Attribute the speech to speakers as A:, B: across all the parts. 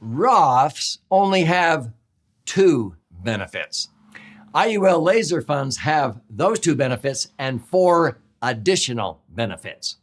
A: Roths only have two benefits. IUL laser funds have those two benefits and four additional benefits.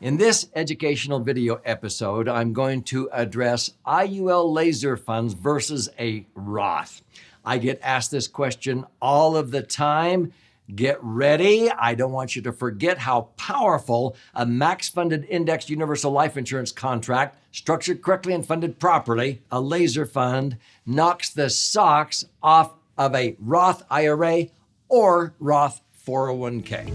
A: In this educational video episode, I'm going to address IUL laser funds versus a Roth. I get asked this question all of the time. Get ready. I don't want you to forget how powerful a max-funded indexed universal life insurance contract, structured correctly and funded properly, a laser fund, knocks the socks off of a Roth IRA or Roth 401k.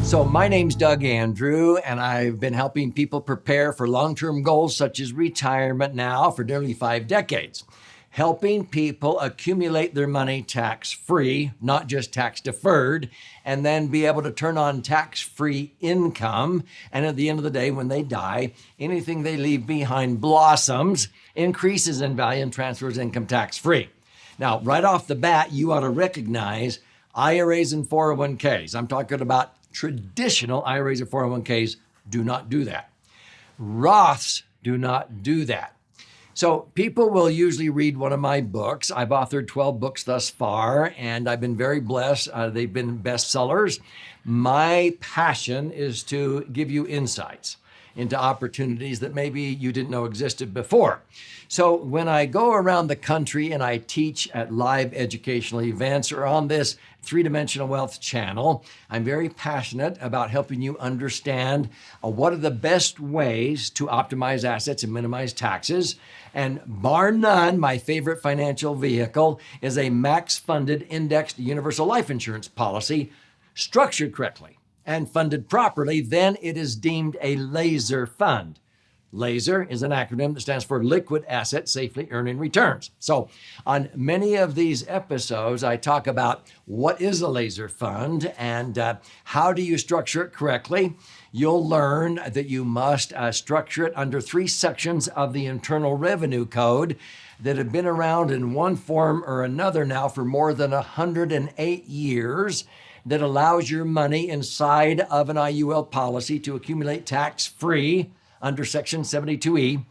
A: So my name's Doug Andrew, and I've been helping people prepare for long-term goals such as retirement now for nearly 5 decades. Helping people accumulate their money tax-free, not just tax-deferred, and then be able to turn on tax-free income. And at the end of the day, when they die, anything they leave behind blossoms, increases in value, and transfers income tax-free. Now, right off the bat, you ought to recognize IRAs and 401ks. I'm talking about traditional IRAs or 401ks do not do that. Roths do not do that. So people will usually read one of my books. I've authored 12 books thus far, and I've been very blessed. They've been bestsellers. My passion is to give you insights into opportunities that maybe you didn't know existed before. So when I go around the country and I teach at live educational events or on this three-dimensional wealth channel, I'm very passionate about helping you understand what are the best ways to optimize assets and minimize taxes. And bar none, my favorite financial vehicle is a max-funded indexed universal life insurance policy structured correctly and funded properly. Then it is deemed a laser fund. LASER is an acronym that stands for Liquid Asset Safely Earning Returns. So on many of these episodes, I talk about what is a laser fund and how do you structure it correctly. You'll learn that you must structure it under 3 sections of the Internal Revenue Code that have been around in one form or another now for more than 108 years, that allows your money inside of an IUL policy to accumulate tax-free under Section 72E.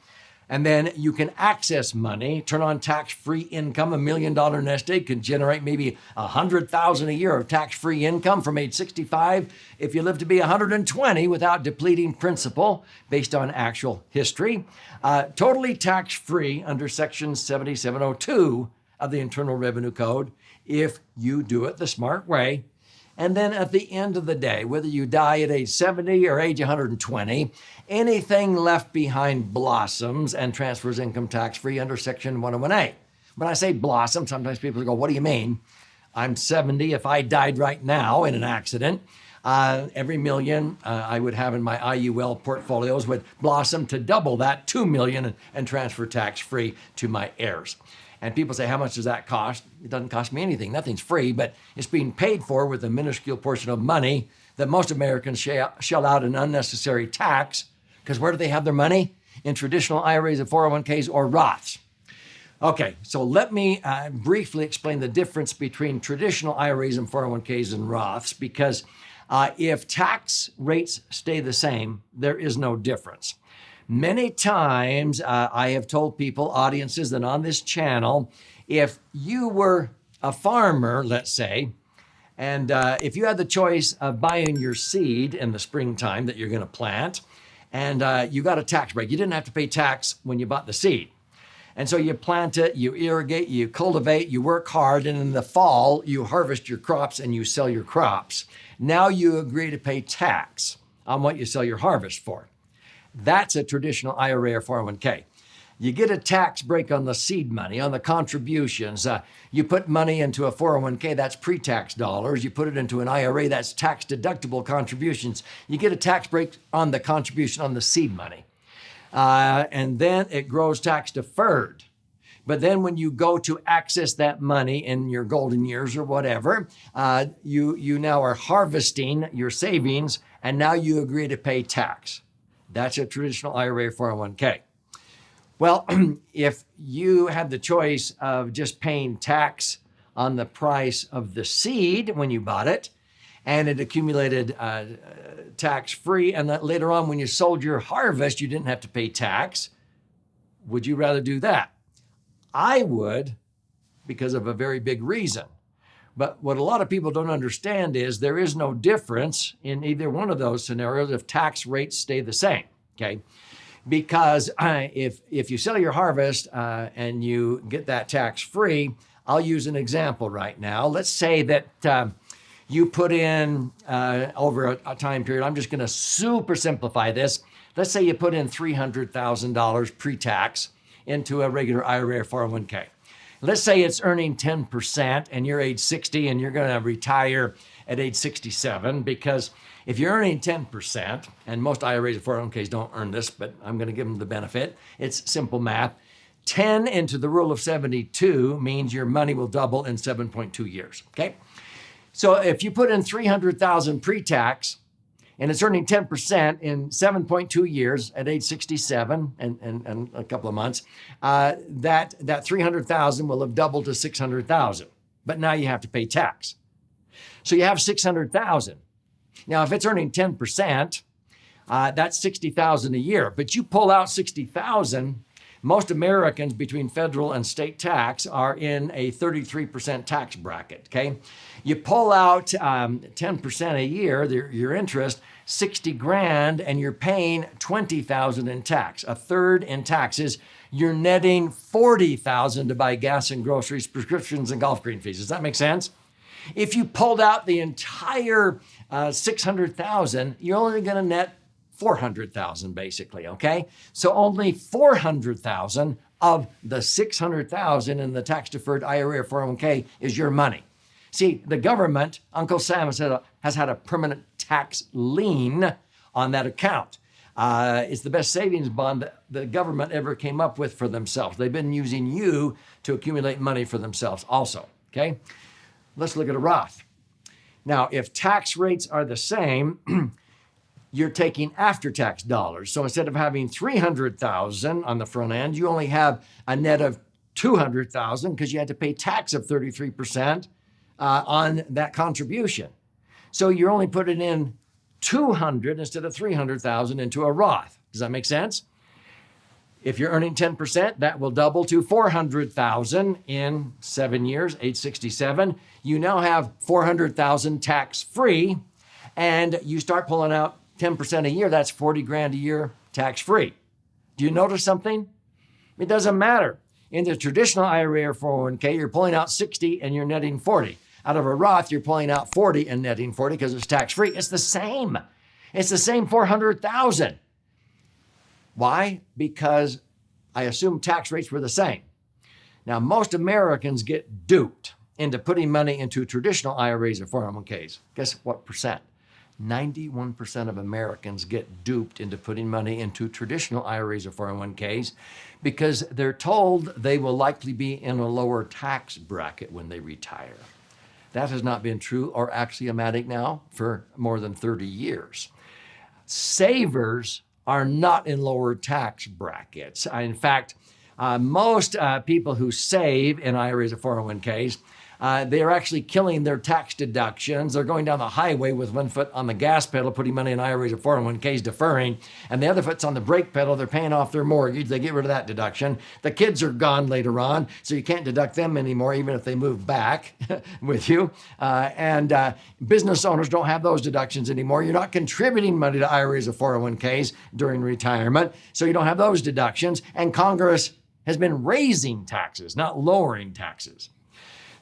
A: And then you can access money, turn on tax-free income. $1 million nest egg can generate maybe $100,000 a year of tax-free income from age 65 if you live to be 120 without depleting principal based on actual history. Totally tax-free under Section 7702 of the Internal Revenue Code if you do it the smart way. And then at the end of the day, whether you die at age 70 or age 120, anything left behind blossoms and transfers income tax-free under Section 101A. When I say blossom, sometimes people go, what do you mean? I'm 70. If I died right now in an accident, every million I would have in my IUL portfolios would blossom to double that, 2 million, and transfer tax-free to my heirs. And people say, how much does that cost? It doesn't cost me anything. Nothing's free, but it's being paid for with a minuscule portion of money that most Americans shell out in unnecessary tax. Because where do they have their money? In traditional IRAs and 401ks or Roths. Okay, so let me briefly explain the difference between traditional IRAs and 401ks and Roths, because if tax rates stay the same, there is no difference. Many times I have told people, audiences, that on this channel, if you were a farmer, let's say, and if you had the choice of buying your seed in the springtime that you're going to plant, and you got a tax break, you didn't have to pay tax when you bought the seed. And so you plant it, you irrigate, you cultivate, you work hard, and in the fall, you harvest your crops and you sell your crops. Now you agree to pay tax on what you sell your harvest for. That's a traditional IRA or 401k. You get a tax break on the seed money, on the contributions. You put money into a 401k, that's pre-tax dollars. You put it into an IRA, that's tax-deductible contributions. You get a tax break on the contribution on the seed money. And then it grows tax-deferred. But then when you go to access that money in your golden years or whatever, you now are harvesting your savings, and now you agree to pay tax. That's a traditional IRA or 401k. Well, if you had the choice of just paying tax on the price of the seed when you bought it, and it accumulated tax-free, and that later on when you sold your harvest, you didn't have to pay tax. Would you rather do that? I would, because of a very big reason. But what a lot of people don't understand is there is no difference in either one of those scenarios if tax rates stay the same, okay? Because if you sell your harvest and you get that tax-free, I'll use an example right now. Let's say that you put in over a time period, I'm just going to super simplify this. Let's say you put in $300,000 pre-tax into a regular IRA or 401k. Let's say it's earning 10% and you're age 60 and you're going to retire at age 67, because if you're earning 10%, and most IRAs and 401ks don't earn this, but I'm going to give them the benefit. It's simple math. 10 into the rule of 72 means your money will double in 7.2 years, okay? So if you put in $300,000 pre-tax and it's earning 10% in 7.2 years at age 67 and a couple of months, that $300,000 will have doubled to $600,000. But now you have to pay tax. So you have $600,000. Now, if it's earning 10%, that's $60,000 a year. But you pull out $60,000, most Americans between federal and state tax are in a 33% tax bracket, okay? You pull out 10% a year, your interest, 60 grand, and you're paying 20,000 in tax, a third in taxes. You're netting 40,000 to buy gas and groceries, prescriptions, and golf green fees. Does that make sense? If you pulled out the entire 600,000, you're only going to net 400,000 basically, okay? So only 400,000 of the 600,000 in the tax-deferred IRA or 401k is your money. See, the government, Uncle Sam has had a permanent tax lien on that account. It's the best savings bond that the government ever came up with for themselves. They've been using you to accumulate money for themselves also, okay? Let's look at a Roth. Now, if tax rates are the same, you're taking after-tax dollars. So instead of having $300,000 on the front end, you only have a net of $200,000 because you had to pay tax of 33% on that contribution. So you're only putting in $200,000 instead of $300,000 into a Roth. Does that make sense? If you're earning 10%, that will double to $400,000 in 7 years, age 67. You now have $400,000 tax-free, and you start pulling out 10% a year. That's 40 grand a year tax-free. Do you notice something? It doesn't matter. In the traditional IRA or 401k, you're pulling out 60 and you're netting 40. Out of a Roth, you're pulling out 40 and netting 40 because it's tax-free. It's the same. It's the same 400,000. Why? Because I assume tax rates were the same. Now, most Americans get duped into putting money into traditional IRAs or 401ks. Guess what percent? 91% of Americans get duped into putting money into traditional IRAs or 401ks because they're told they will likely be in a lower tax bracket when they retire. That has not been true or axiomatic now for more than 30 years. Savers are not in lower tax brackets. In fact, most people who save in IRAs or 401ks, they are actually killing their tax deductions. They're going down the highway with one foot on the gas pedal, putting money in IRAs or 401ks, deferring, and the other foot's on the brake pedal. They're paying off their mortgage. They get rid of that deduction. The kids are gone later on, so you can't deduct them anymore, even if they move back with you. And business owners don't have those deductions anymore. You're not contributing money to IRAs or 401ks during retirement, so you don't have those deductions. And Congress has been raising taxes, not lowering taxes.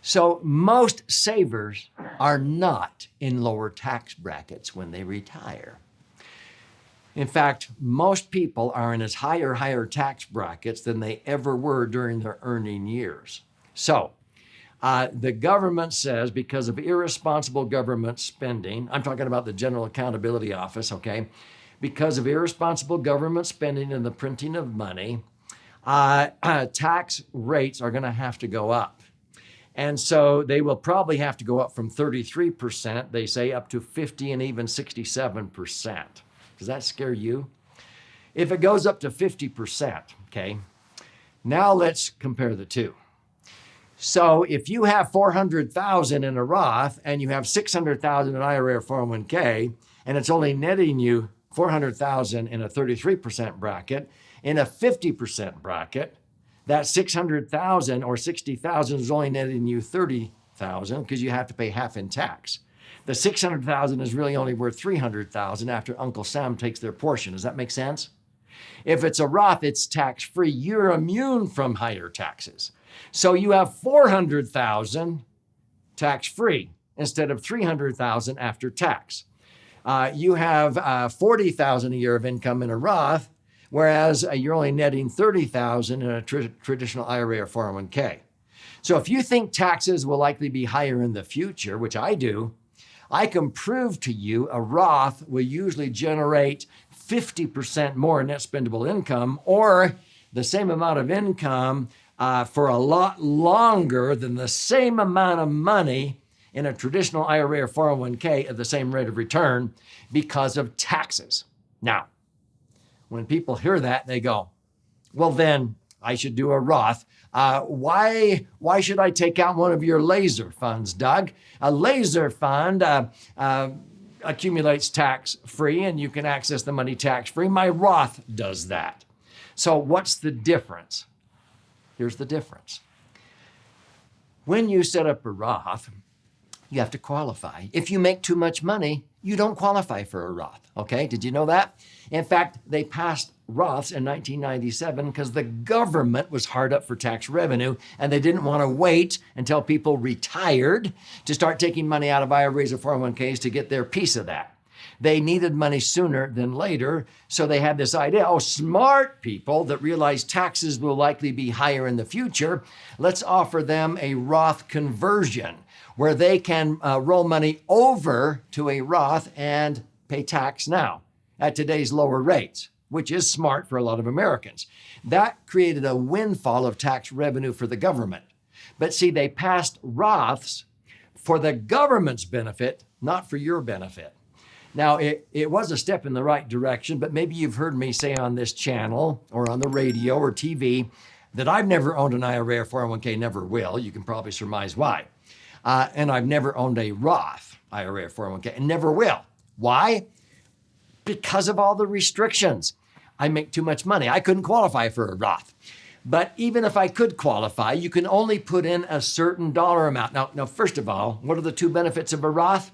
A: So most savers are not in lower tax brackets when they retire. In fact, most people are in as higher tax brackets than they ever were during their earning years. So the government says because of irresponsible government spending, I'm talking about the General Accountability Office, okay? Because of irresponsible government spending and the printing of money, tax rates are going to have to go up. And so they will probably have to go up from 33%, they say, up to 50 and even 67%. Does that scare you? If it goes up to 50%, okay, now let's compare the two. So if you have 400,000 in a Roth and you have 600,000 in IRA or 401k, and it's only netting you 400,000 in a 33% bracket, in a 50% bracket, that 600,000 or 60,000 is only netting you 30,000 because you have to pay half in tax. The 600,000 is really only worth 300,000 after Uncle Sam takes their portion. Does that make sense? If it's a Roth, it's tax-free. You're immune from higher taxes. So you have 400,000 tax-free instead of 300,000 after tax. You have 40,000 a year of income in a Roth, whereas you're only netting 30,000 in a traditional IRA or 401k. So if you think taxes will likely be higher in the future, which I do, I can prove to you a Roth will usually generate 50% more net spendable income, or the same amount of income for a lot longer than the same amount of money in a traditional IRA or 401k at the same rate of return because of taxes. Now, when people hear that, they go, well, then I should do a Roth. Why should I take out one of your laser funds, Doug? A laser fund accumulates tax-free and you can access the money tax-free. My Roth does that. So what's the difference? Here's the difference. When you set up a Roth, you have to qualify. If you make too much money, you don't qualify for a Roth, okay? Did you know that? In fact, they passed Roths in 1997 because the government was hard up for tax revenue and they didn't want to wait until people retired to start taking money out of IRAs or 401ks to get their piece of that. They needed money sooner than later, so they had this idea, smart people that realize taxes will likely be higher in the future, let's offer them a Roth conversion where they can roll money over to a Roth and pay tax now at today's lower rates, which is smart for a lot of Americans. That created a windfall of tax revenue for the government. But see, they passed Roths for the government's benefit, not for your benefit. Now, it was a step in the right direction, but maybe you've heard me say on this channel or on the radio or TV that I've never owned an IRA or 401k, never will. You can probably surmise why. And I've never owned a Roth IRA or 401k and never will. Why? Because of all the restrictions. I make too much money. I couldn't qualify for a Roth. But even if I could qualify, you can only put in a certain dollar amount. Now, first of all, what are the two benefits of a Roth?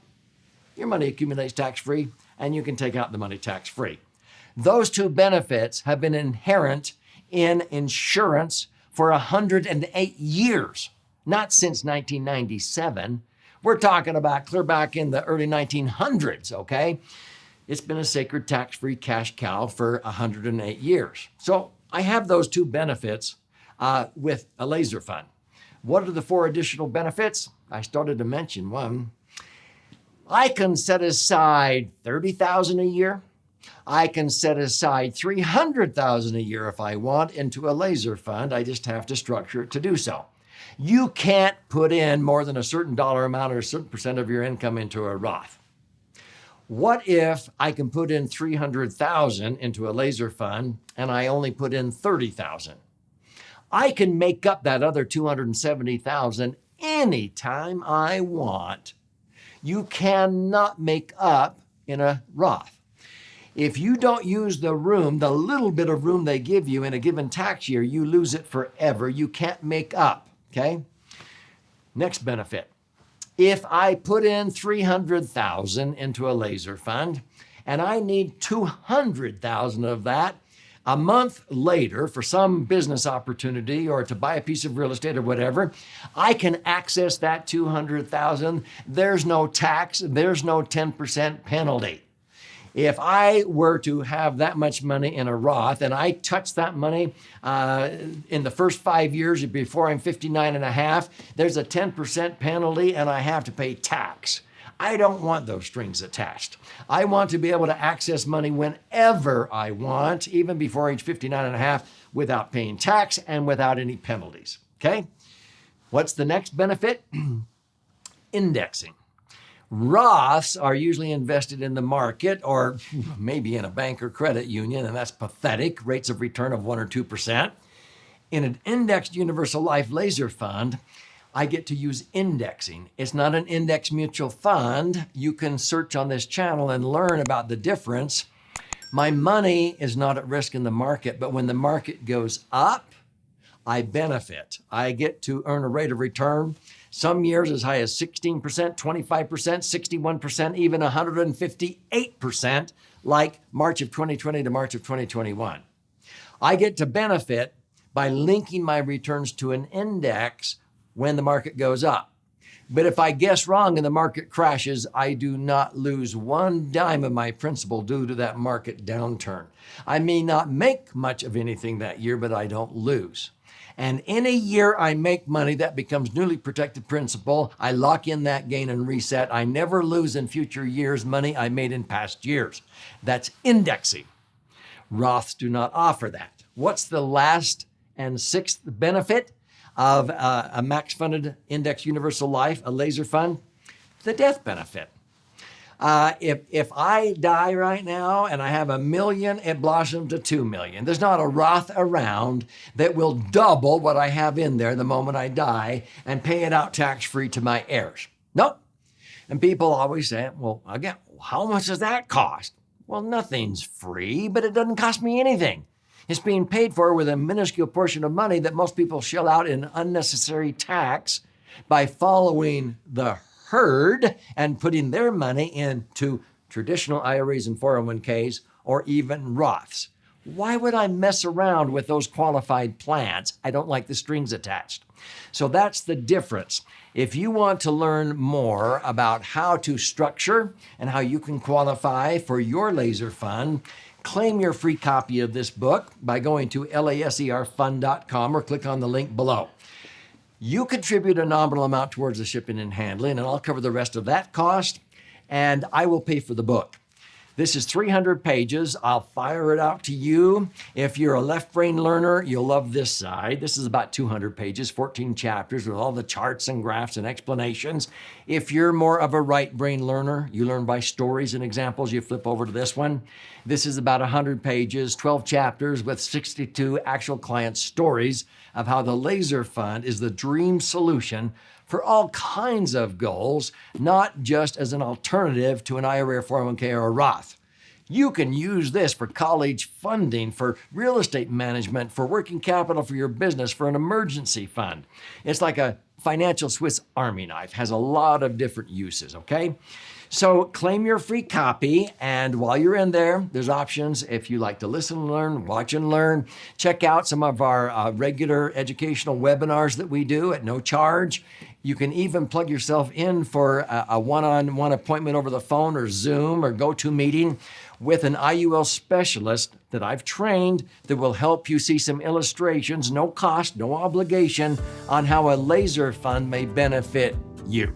A: Your money accumulates tax-free, and you can take out the money tax-free. Those two benefits have been inherent in insurance for 108 years, not since 1997. We're talking about clear back in the early 1900s, okay? It's been a sacred tax-free cash cow for 108 years. So I have those two benefits with a laser fund. What are the four additional benefits? I started to mention one. I can set aside $30,000 a year. I can set aside $300,000 a year if I want into a laser fund. I just have to structure it to do so. You can't put in more than a certain dollar amount or a certain percent of your income into a Roth. What if I can put in $300,000 into a laser fund and I only put in $30,000? I can make up that other $270,000 anytime I want. You cannot make up in a Roth. If you don't use the room, the little bit of room they give you in a given tax year, you lose it forever. You can't make up, okay? Next benefit. If I put in $300,000 into a laser fund and I need $200,000 of that a month later for some business opportunity or to buy a piece of real estate or whatever, I can access that $200,000. There's no tax, there's no 10% penalty. If I were to have that much money in a Roth and I touch that money in the first 5 years before I'm 59 and a half, there's a 10% penalty and I have to pay tax. I don't want those strings attached. I want to be able to access money whenever I want, even before age 59 and a half, without paying tax and without any penalties, okay? What's the next benefit? Indexing. Roths are usually invested in the market or maybe in a bank or credit union, and that's pathetic, rates of return of 1 or 2%. In an indexed universal life laser fund, I get to use indexing. It's not an index mutual fund. You can search on this channel and learn about the difference. My money is not at risk in the market, but when the market goes up, I benefit. I get to earn a rate of return, some years as high as 16%, 25%, 61%, even 158%, like March of 2020 to March of 2021. I get to benefit by linking my returns to an index when the market goes up. But if I guess wrong and the market crashes, I do not lose one dime of my principal due to that market downturn. I may not make much of anything that year, but I don't lose. And in a year I make money, that becomes newly protected principal. I lock in that gain and reset. I never lose in future years money I made in past years. That's indexing. Roths do not offer that. What's the last and sixth benefit of a max-funded index universal life, a laser fund? The death benefit. If I die right now and I have $1 million, it blossoms to $2 million. There's not a Roth around that will double what I have in there the moment I die and pay it out tax-free to my heirs. Nope. And people always say, well, again, how much does that cost? Well, nothing's free, but it doesn't cost me anything. It's being paid for with a minuscule portion of money that most people shell out in unnecessary tax by following the herd and putting their money into traditional IRAs and 401ks or even Roths. Why would I mess around with those qualified plans? I don't like the strings attached. So that's the difference. If you want to learn more about how to structure and how you can qualify for your laser fund, claim your free copy of this book by going to laserfund.com or click on the link below. You contribute a nominal amount towards the shipping and handling, and I'll cover the rest of that cost, and I will pay for the book. This is 300 pages. I'll fire it out to you. If you're a left brain learner, you'll love this side. This is about 200 pages, 14 chapters with all the charts and graphs and explanations. If you're more of a right brain learner, you learn by stories and examples, you flip over to this one. This is about 100 pages, 12 chapters with 62 actual client stories of how the Laser Fund is the dream solution for all kinds of goals, not just as an alternative to an IRA, 401k, or a Roth. You can use this for college funding, for real estate management, for working capital for your business, for an emergency fund. It's like a financial Swiss Army knife, has a lot of different uses, okay? So claim your free copy, and while you're in there, there's options. If you like to listen and learn, watch and learn, check out some of our regular educational webinars that we do at no charge. You can even plug yourself in for a one-on-one appointment over the phone or Zoom or GoToMeeting with an IUL specialist that I've trained that will help you see some illustrations, no cost, no obligation, on how a laser fund may benefit you.